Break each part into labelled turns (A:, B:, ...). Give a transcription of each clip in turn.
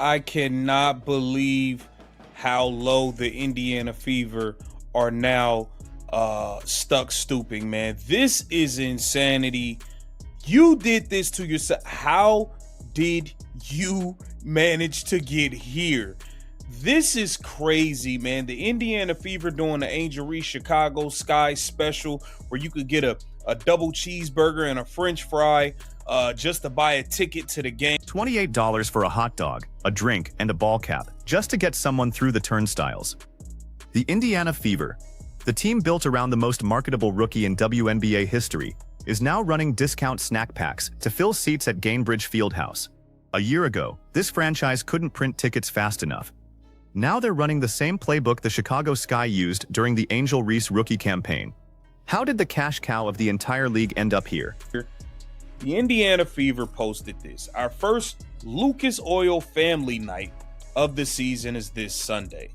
A: I cannot believe how low the Indiana Fever are now stuck stooping, man. This is insanity. You did this to yourself. How did you manage to get here? This is crazy, man. The Indiana Fever doing the Angel Reese Chicago Sky special where you could get a double cheeseburger and a French fry just to buy a ticket to the game.
B: $28 for a hot dog, a drink, and a ball cap, just to get someone through the turnstiles. The Indiana Fever, the team built around the most marketable rookie in WNBA history, is now running discount snack packs to fill seats at Gainbridge Fieldhouse. A year ago, this franchise couldn't print tickets fast enough. Now they're running the same playbook the Chicago Sky used during the Angel Reese rookie campaign. How did the cash cow of the entire league end up here?
A: The Indiana Fever posted this. Our first Lucas Oil family night of the season is this Sunday.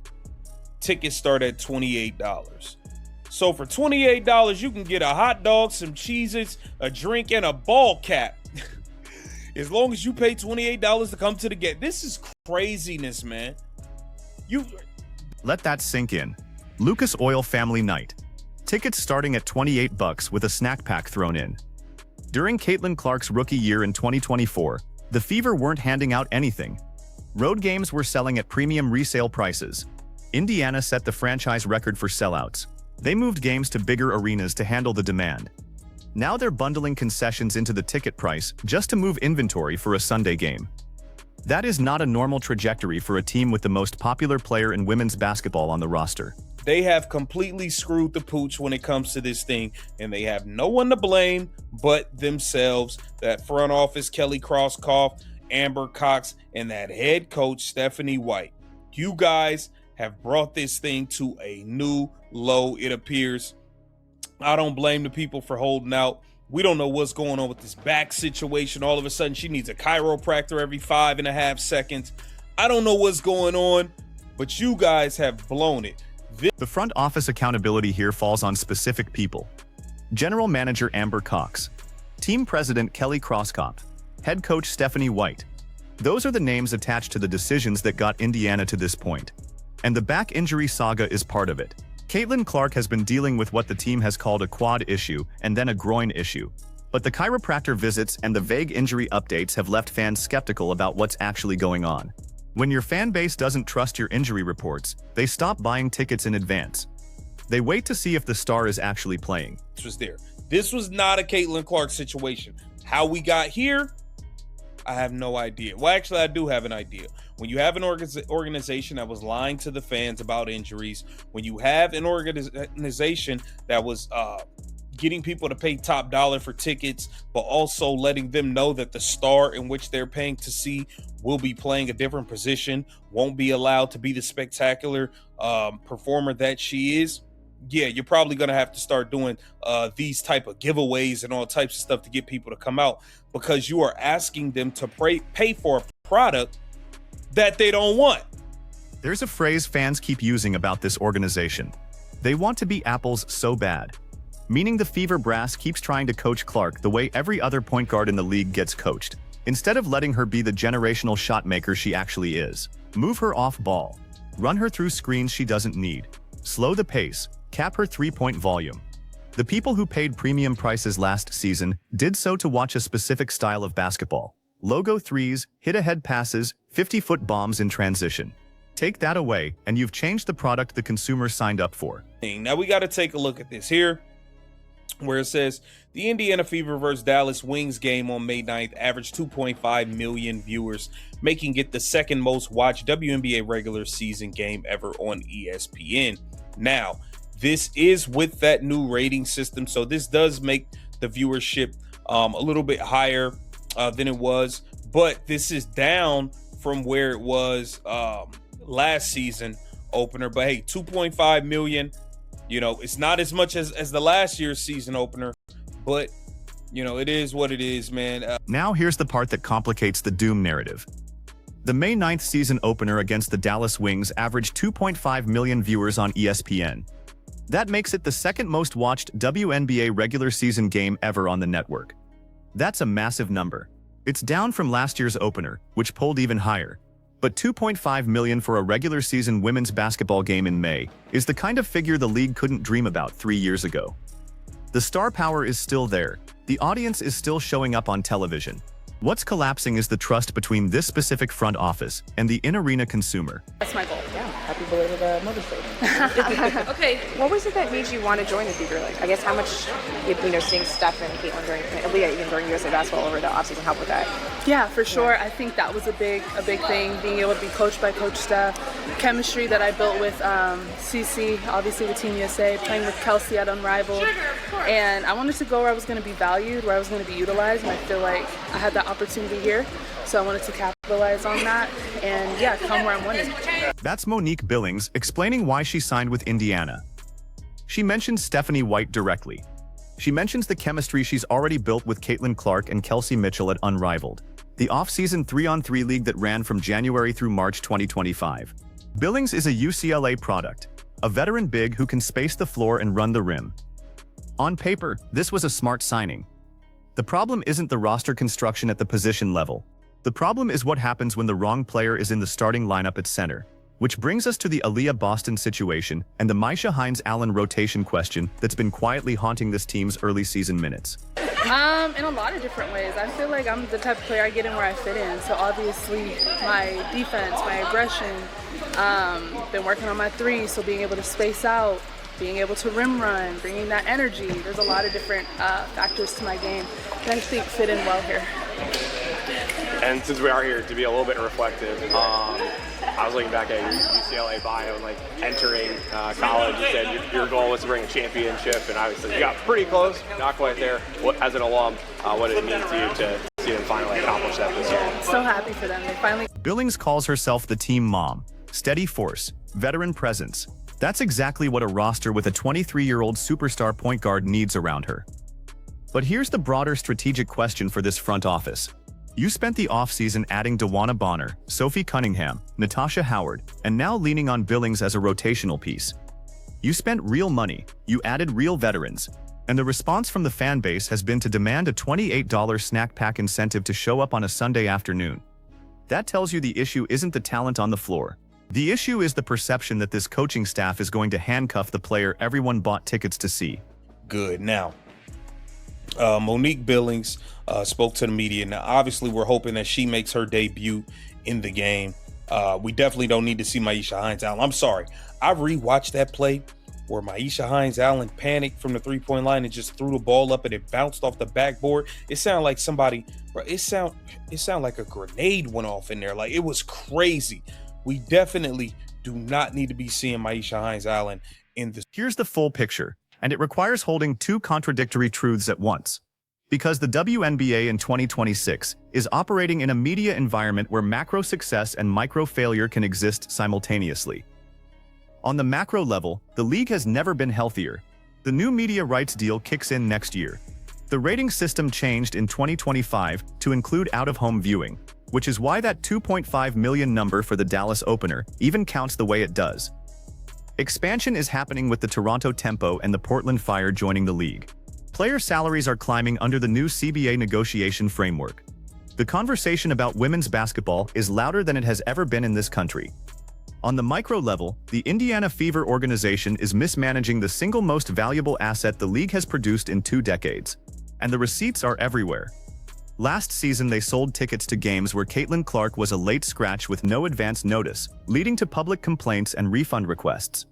A: Tickets start at $28. So for $28, you can get a hot dog, some Cheez-Its, a drink, and a ball cap. As long as you pay $28 to come to the game. This is craziness, man.
B: Let that sink in. Lucas Oil family night. Tickets starting at $28 with a snack pack thrown in. During Caitlin Clark's rookie year in 2024, the Fever weren't handing out anything. Road games were selling at premium resale prices. Indiana set the franchise record for sellouts. They moved games to bigger arenas to handle the demand. Now they're bundling concessions into the ticket price just to move inventory for a Sunday game. That is not a normal trajectory for a team with the most popular player in women's basketball on the roster.
A: They have completely screwed the pooch when it comes to this thing, and they have no one to blame but themselves. That front office, Kelly Crosskoff, Amber Cox, and that head coach, Stephanie White. You guys have brought this thing to a new low, it appears. I don't blame the people for holding out. We don't know what's going on with this back situation. All of a sudden, she needs a chiropractor every 5.5 seconds. I don't know what's going on, but you guys have blown it.
B: The front office accountability here falls on specific people. General Manager Amber Cox, Team President Kelly Crosskoff, Head Coach Stephanie White. Those are the names attached to the decisions that got Indiana to this point. And the back injury saga is part of it. Caitlin Clark has been dealing with what the team has called a quad issue and then a groin issue. But the chiropractor visits and the vague injury updates have left fans skeptical about what's actually going on. When your fan base doesn't trust your injury reports, they stop buying tickets in advance. They wait to see if the star is actually playing.
A: This was not a Caitlin Clark situation. How we got here, I have no idea. Well, actually, I do have an idea. When you have an organization that was lying to the fans about injuries, when you have an organization that was getting people to pay top dollar for tickets, but also letting them know that the star in which they're paying to see will be playing a different position, won't be allowed to be the spectacular performer that she is. Yeah, you're probably going to have to start doing these type of giveaways and all types of stuff to get people to come out, because you are asking them to pay for a product that they don't want.
B: There's a phrase fans keep using about this organization. They want to be apples so bad. Meaning the Fever brass keeps trying to coach Clark the way every other point guard in the league gets coached, instead of letting her be the generational shot maker she actually is. Move her off ball. Run her through screens she doesn't need. Slow the pace. Cap her three-point volume. The people who paid premium prices last season did so to watch a specific style of basketball. Logo threes, hit-ahead passes, 50-foot bombs in transition. Take that away, and you've changed the product the consumer signed up for.
A: Now we got to take a look at this here, where it says the Indiana Fever vs. Dallas Wings game on May 9th averaged 2.5 million viewers, making it the second most watched WNBA regular season game ever on ESPN. Now, this is with that new rating system, so this does make the viewership a little bit higher than it was, but this is down from where it was last season opener. But hey, 2.5 million, you know, it's not as much as the last year's season opener, but you know, it is what it is, man.
B: Now here's the part that complicates the doom narrative. The May 9th season opener against the Dallas Wings averaged 2.5 million viewers on ESPN. That makes it the second most watched WNBA regular season game ever on the network. That's a massive number. It's down from last year's opener, which polled even higher. But $2.5 million for a regular season women's basketball game in May is the kind of figure the league couldn't dream about 3 years ago. The star power is still there. The audience is still showing up on television. What's collapsing is the trust between this specific front office and the in-arena consumer.
C: That's my goal.
D: Yeah, happy belated Mother's Day.
C: Okay.
D: What was it that made you want to join the Fever? Like, I guess how much, seeing Steph and Caitlin during, even during USA basketball over the offseason helped with that?
C: Yeah, for sure. I think that was a big thing, being able to be coached by Coach Steph. Chemistry that I built with CC, obviously with Team USA, playing with Kelsey at Unrivaled. And I wanted to go where I was going to be valued, where I was going to be utilized, and I feel like I had that opportunity here. So I wanted to capitalize on that and, yeah, come where I'm winning.
B: That's Monique Billings explaining why she signed with Indiana. She mentions Stephanie White directly. She mentions the chemistry she's already built with Caitlin Clark and Kelsey Mitchell at Unrivaled, the off-season 3-on-3 league that ran from January through March 2025. Billings is a UCLA product, a veteran big who can space the floor and run the rim. On paper, this was a smart signing. The problem isn't the roster construction at the position level. The problem is what happens when the wrong player is in the starting lineup at center. Which brings us to the Aaliyah Boston situation and the Myisha Hines-Allen rotation question that's been quietly haunting this team's early season minutes.
C: In a lot of different ways. I feel like I'm the type of player I get in where I fit in. So obviously my defense, my aggression, been working on my three, so being able to space out, being able to rim run, bringing that energy. There's a lot of different factors to my game that I think fit in well here.
E: And since we are here to be a little bit reflective, I was looking back at your UCLA bio and like entering college. You said your goal was to bring a championship, and obviously you got pretty close, not quite there. As an alum, what did it mean to you to see them finally accomplish that this year?
C: So happy for them. They finally.
B: Billings calls herself the team mom. Steady force, veteran presence. That's exactly what a roster with a 23-year-old superstar point guard needs around her. But here's the broader strategic question for this front office. You spent the offseason adding DeWanna Bonner, Sophie Cunningham, Natasha Howard, and now leaning on Billings as a rotational piece. You spent real money, you added real veterans, and the response from the fan base has been to demand a $28 snack pack incentive to show up on a Sunday afternoon. That tells you the issue isn't the talent on the floor. The issue is the perception that this coaching staff is going to handcuff the player everyone bought tickets to see.
A: Good. Now, Monique Billings spoke to the media. Now, obviously, we're hoping that she makes her debut in the game. We definitely don't need to see Myisha Hines-Allen. I'm sorry. I rewatched that play where Myisha Hines-Allen panicked from the three-point line and just threw the ball up and it bounced off the backboard. It sounded like somebody, bro, it sounded like a grenade went off in there. Like, it was crazy. We definitely do not need to be seeing Myisha Hines-Allen in this.
B: Here's the full picture, and it requires holding two contradictory truths at once. Because the WNBA in 2026 is operating in a media environment where macro success and micro failure can exist simultaneously. On the macro level, the league has never been healthier. The new media rights deal kicks in next year. The rating system changed in 2025 to include out-of-home viewing, which is why that 2.5 million number for the Dallas opener even counts the way it does. Expansion is happening with the Toronto Tempo and the Portland Fire joining the league. Player salaries are climbing under the new CBA negotiation framework. The conversation about women's basketball is louder than it has ever been in this country. On the micro level, the Indiana Fever organization is mismanaging the single most valuable asset the league has produced in 2 decades. And the receipts are everywhere. Last season, they sold tickets to games where Caitlin Clark was a late scratch with no advance notice, leading to public complaints and refund requests.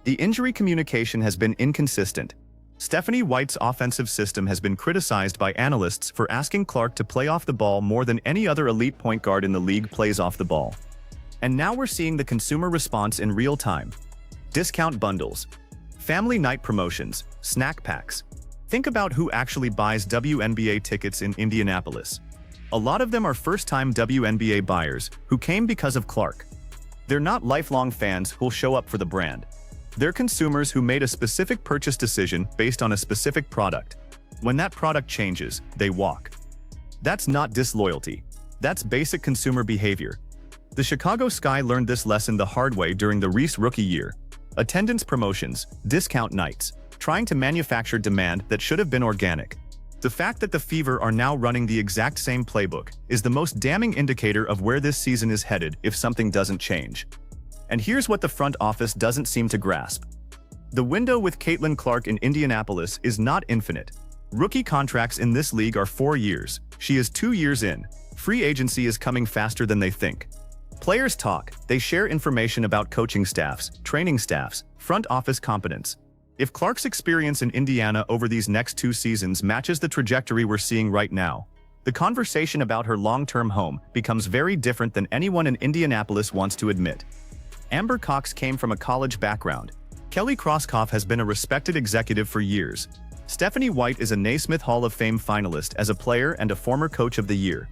B: The injury communication has been inconsistent. Stephanie White's offensive system has been criticized by analysts for asking Clark to play off the ball more than any other elite point guard in the league plays off the ball. And now we're seeing the consumer response in real time. Discount bundles, family night promotions, snack packs. Think about who actually buys WNBA tickets in Indianapolis. A lot of them are first-time WNBA buyers who came because of Clark. They're not lifelong fans who'll show up for the brand. They're consumers who made a specific purchase decision based on a specific product. When that product changes, they walk. That's not disloyalty. That's basic consumer behavior. The Chicago Sky learned this lesson the hard way during the Reese rookie year. Attendance promotions, discount nights, trying to manufacture demand that should have been organic. The fact that the Fever are now running the exact same playbook is the most damning indicator of where this season is headed if something doesn't change. And here's what the front office doesn't seem to grasp. The window with Caitlin Clark in Indianapolis is not infinite. Rookie contracts in this league are 4 years. She is 2 years in. Free agency is coming faster than they think. Players talk, they share information about coaching staffs, training staffs, front office competence. If Clark's experience in Indiana over these next 2 seasons matches the trajectory we're seeing right now, the conversation about her long-term home becomes very different than anyone in Indianapolis wants to admit. Amber Cox came from a college background. Kelly Krauskopf has been a respected executive for years. Stephanie White is a Naismith Hall of Fame finalist as a player and a former Coach of the Year.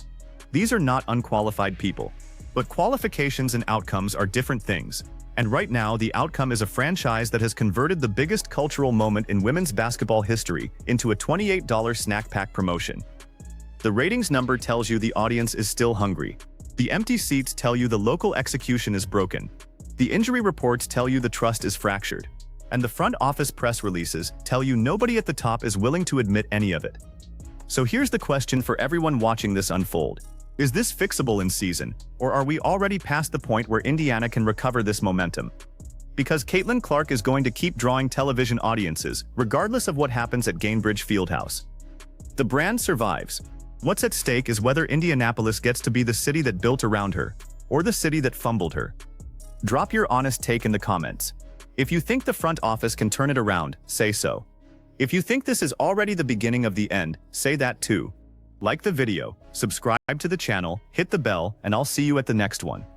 B: These are not unqualified people. But qualifications and outcomes are different things. And right now, the outcome is a franchise that has converted the biggest cultural moment in women's basketball history into a $28 snack pack promotion. The ratings number tells you the audience is still hungry. The empty seats tell you the local execution is broken. The injury reports tell you the trust is fractured. And the front office press releases tell you nobody at the top is willing to admit any of it. So here's the question for everyone watching this unfold. Is this fixable in season, or are we already past the point where Indiana can recover this momentum? Because Caitlin Clark is going to keep drawing television audiences, regardless of what happens at Gainbridge Fieldhouse. The brand survives. What's at stake is whether Indianapolis gets to be the city that built around her, or the city that fumbled her. Drop your honest take in the comments. If you think the front office can turn it around, say so. If you think this is already the beginning of the end, say that too. Like the video, subscribe to the channel, hit the bell, and I'll see you at the next one.